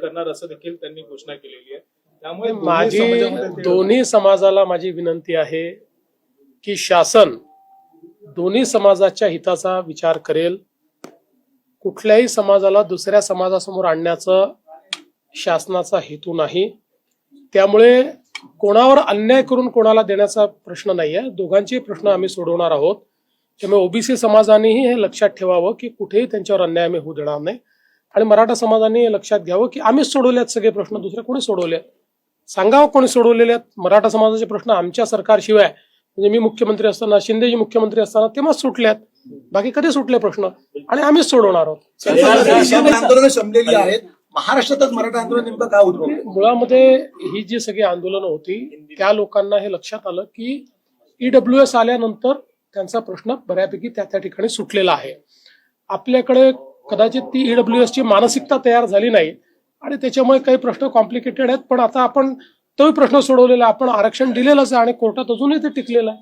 करणार असं देखील त्यांनी घोषणा केलेली आहे. त्यामुळे माझी दोन्ही समाजाला माझी विनंती आहे की शासन दोन्ही समाजाच्या हिताचा विचार करेल. कुठल्याही समाजाला दुसऱ्या समाजासमोर आणण्याचं शासनाचा हेतू नाही. त्यामुळे कोणावर अन्याय करून कोणाला देण्याचा प्रश्न नाही आहे. दोघांचे प्रश्न आम्ही सोडवणार आहोत. त्यामुळे ओबीसी समाजानेही हे लक्षात ठेवावं की कुठेही त्यांच्यावर अन्याय आम्ही होऊ देणार नाही. आणि मराठा समाजाने हे लक्षात घ्यावं की आम्हीच सोडवलेत सगळे प्रश्न, दुसरे कोणी सोडवले सांगावं कोणी सोडवलेले आहेत. मराठा समाजाचे प्रश्न आमच्या सरकारशिवाय म्हणजे मी मुख्यमंत्री असताना, शिंदेजी मुख्यमंत्री असताना तेव्हाच सुटल्यात. बाकी कधी सुटले प्रश्न आणि आम्हीच सोडवणार आहोत. आंदोलन जमलेली आहेत. महाराष्ट्रातच मराठा आंदोलन नेमकं काय होतं? मुळामध्ये ही जी सगळी आंदोलनं होती त्या लोकांना हे लक्षात आलं की ईडब्ल्यूएस आल्यानंतर त्यांचा प्रश्न बऱ्यापैकी त्या ठिकाणी सुटलेला आहे. आपल्याकडे कदाचित ती ईडब्ल्यूएस ची मानसिकता तयार झाली नाही आणि त्याच्यामुळे काही प्रश्न कॉम्प्लिकेटेड आहेत. पण आता आपण तोही प्रश्न सोडवलेला, आपण आरक्षण दिलेलंच आहे आणि कोर्टात अजूनही ते टिकलेलं आहे.